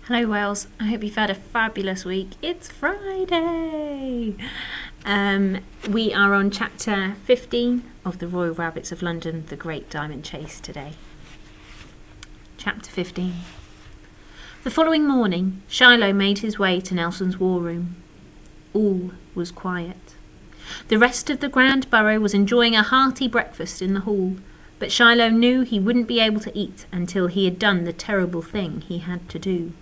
Hello Wales, I hope you've had a fabulous week. It's Friday! We are on chapter 15 of The Royal Rabbits of London, The Great Diamond Chase today. Chapter 15. The following morning, Shiloh made his way to Nelson's war room. All was quiet. The rest of the Grand Borough was enjoying a hearty breakfast in the hall, but Shiloh knew he wouldn't be able to eat until he had done the terrible thing he had to do.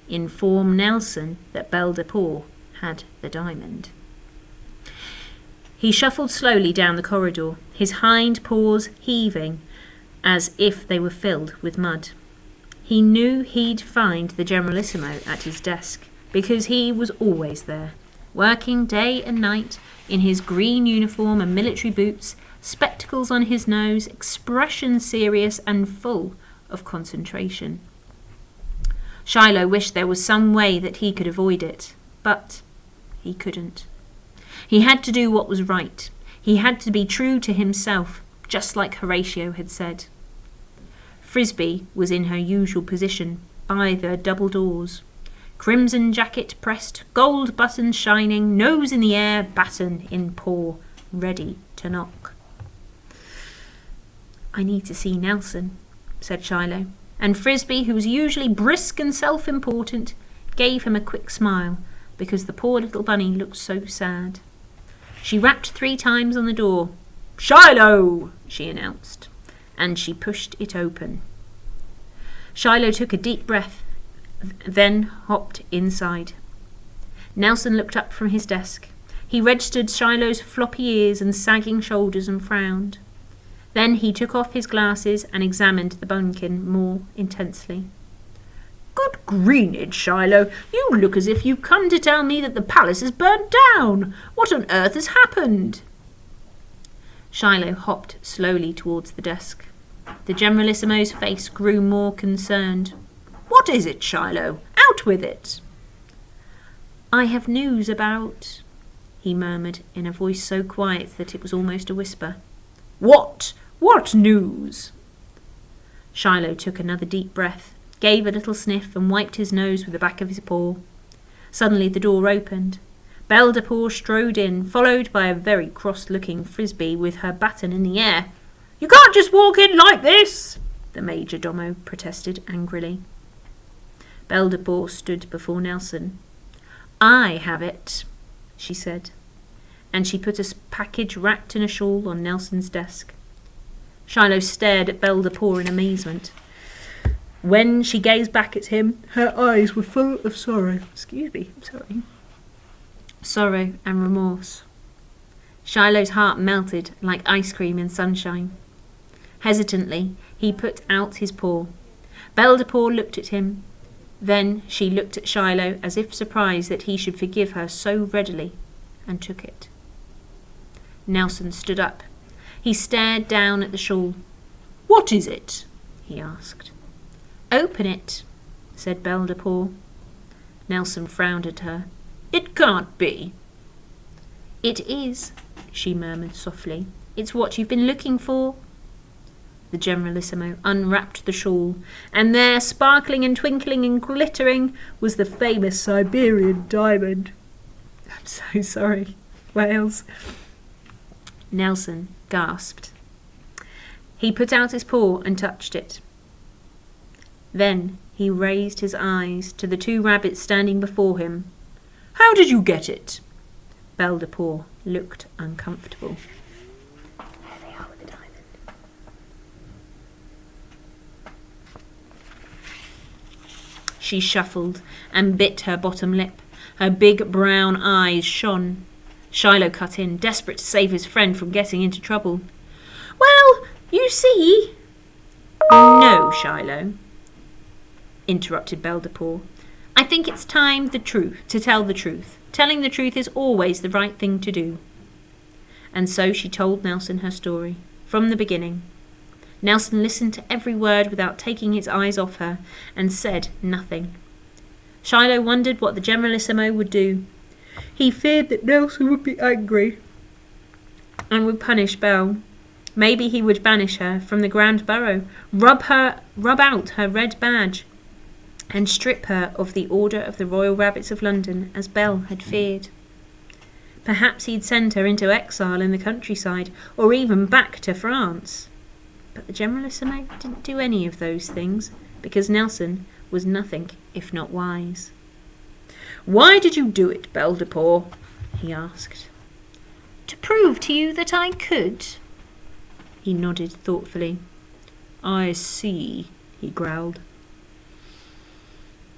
Inform Nelson that Belle de Pau had the diamond. He shuffled slowly down the corridor, his hind paws heaving as if they were filled with mud. He knew he'd find the Generalissimo at his desk, because he was always there, working day and night in his green uniform and military boots, spectacles on his nose, expression serious and full of concentration. Shiloh wished there was some way that he could avoid it, but he couldn't. He had to do what was right. He had to be true to himself, just like Horatio had said. Frisbee was in her usual position, by the double doors. Crimson jacket pressed, gold buttons shining, nose in the air, baton in paw, ready to knock. "I need to see Nelson," said Shiloh. And Frisbee, who was usually brisk and self-important, gave him a quick smile, because the poor little bunny looked so sad. She rapped 3 times on the door. "Shiloh!" she announced, and she pushed it open. Shiloh took a deep breath, then hopped inside. Nelson looked up from his desk. He registered Shiloh's floppy ears and sagging shoulders and frowned. Then he took off his glasses and examined the bunkin more intensely. "Good greenage, Shiloh, you look as if you've come to tell me that the palace is burnt down. What on earth has happened?" Shiloh hopped slowly towards the desk. The Generalissimo's face grew more concerned. "What is it, Shiloh? Out with it!" "I have news about," he murmured in a voice so quiet that it was almost a whisper. "What? What news?" Shiloh took another deep breath, gave a little sniff and wiped his nose with the back of his paw. Suddenly the door opened. Belle de Pau strode in, followed by a very cross-looking Frisbee with her baton in the air. "You can't just walk in like this," the major domo protested angrily. Belle de Pau stood before Nelson. "I have it," she said, and she put a package wrapped in a shawl on Nelson's desk. Shiloh stared at Belle de Pau in amazement. When she gazed back at him, her eyes were full of sorrow. Sorrow and remorse. Shiloh's heart melted like ice cream in sunshine. Hesitantly, he put out his paw. Belle de Pau looked at him. Then she looked at Shiloh as if surprised that he should forgive her so readily, and took it. Nelson stood up. He stared down at the shawl. "What is it?" he asked. "Open it," said Belle de Pau. Nelson frowned at her. "It can't be." "It is," she murmured softly. "It's what you've been looking for." The Generalissimo unwrapped the shawl, and there, sparkling and twinkling and glittering, was the famous Siberian diamond. "I'm so sorry, Wales." Nelson gasped. He put out his paw and touched it. Then he raised his eyes to the 2 rabbits standing before him. "How did you get it?" Belle de Pau looked uncomfortable. "There they are with the diamond." She shuffled and bit her bottom lip. Her big brown eyes shone. Shiloh cut in, desperate to save his friend from getting into trouble. "Well, you see—" "No, Shiloh," interrupted Belle de Pau. "I think it's time to tell the truth. Telling the truth is always the right thing to do." And so she told Nelson her story, from the beginning. Nelson listened to every word without taking his eyes off her, and said nothing. Shiloh wondered what the Generalissimo would do. He feared that Nelson would be angry and would punish Belle. Maybe he would banish her from the Grand Borough, rub out her red badge. and strip her of the Order of the Royal Rabbits of London, as Belle had feared. Perhaps he'd send her into exile in the countryside, or even back to France. But the Generalissimo didn't do any of those things, because Nelson was nothing if not wise. "Why did you do it, Belle de Port?" he asked. "To prove to you that I could." He nodded thoughtfully. "I see," he growled.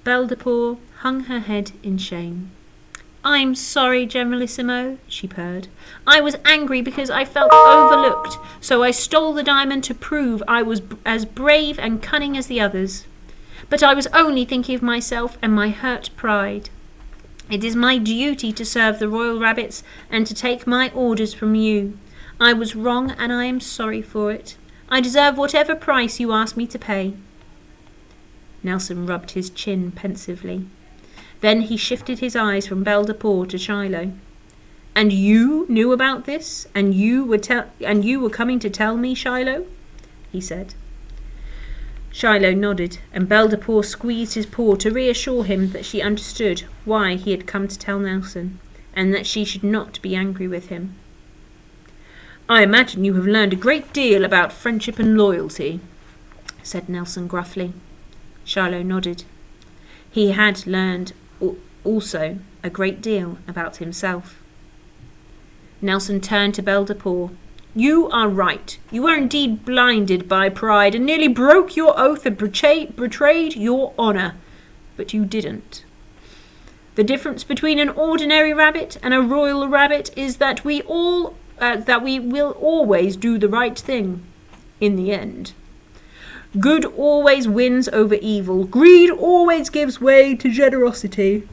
Belle de Port hung her head in shame. "I'm sorry, Generalissimo," she purred. "I was angry because I felt overlooked, so I stole the diamond to prove I was as brave and cunning as the others. But I was only thinking of myself and my hurt pride. It is my duty to serve the royal rabbits and to take my orders from you. I was wrong and I am sorry for it. I deserve whatever price you ask me to pay." Nelson rubbed his chin pensively. Then he shifted his eyes from Belle de Port to Shiloh. "And you knew about this, and you were coming to tell me, Shiloh?" he said. Shiloh nodded, and Belle de Port squeezed his paw to reassure him that she understood why he had come to tell Nelson, and that she should not be angry with him. "I imagine you have learned a great deal about friendship and loyalty," said Nelson gruffly. Shiloh nodded. He had learned also a great deal about himself. Nelson turned to Belle de Port. "You are right. You were indeed blinded by pride and nearly broke your oath and betrayed your honour. But you didn't. The difference between an ordinary rabbit and a royal rabbit is that we will always do the right thing in the end. Good always wins over evil. Greed always gives way to generosity.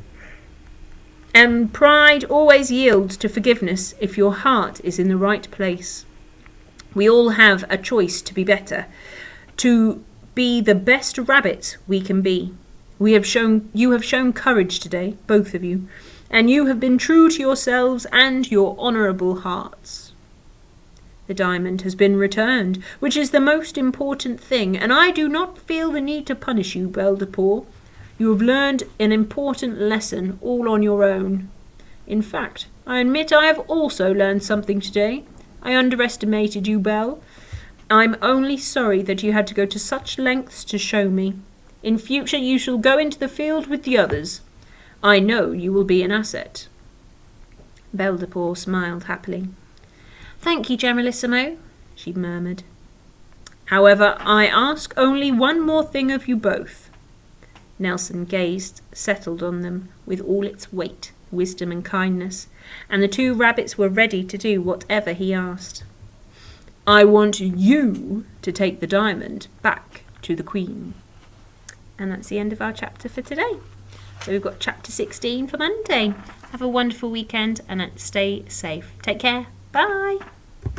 And pride always yields to forgiveness if your heart is in the right place. We all have a choice to be better, to be the best rabbits we can be. You have shown courage today, both of you, and you have been true to yourselves and your honourable hearts. The diamond has been returned, which is the most important thing, and I do not feel the need to punish you, Belle de Port. You have learned an important lesson all on your own. In fact, I admit I have also learned something today. I underestimated you, Belle. I'm only sorry that you had to go to such lengths to show me. In future you shall go into the field with the others. I know you will be an asset." Belle de Port smiled happily. "Thank you, Generalissimo," she murmured. "However, I ask only one more thing of you both." Nelson gazed, settled on them with all its weight, wisdom and kindness, and the two rabbits were ready to do whatever he asked. "I want you to take the diamond back to the Queen." And that's the end of our chapter for today. So we've got chapter 16 for Monday. Have a wonderful weekend and stay safe. Take care. Bye.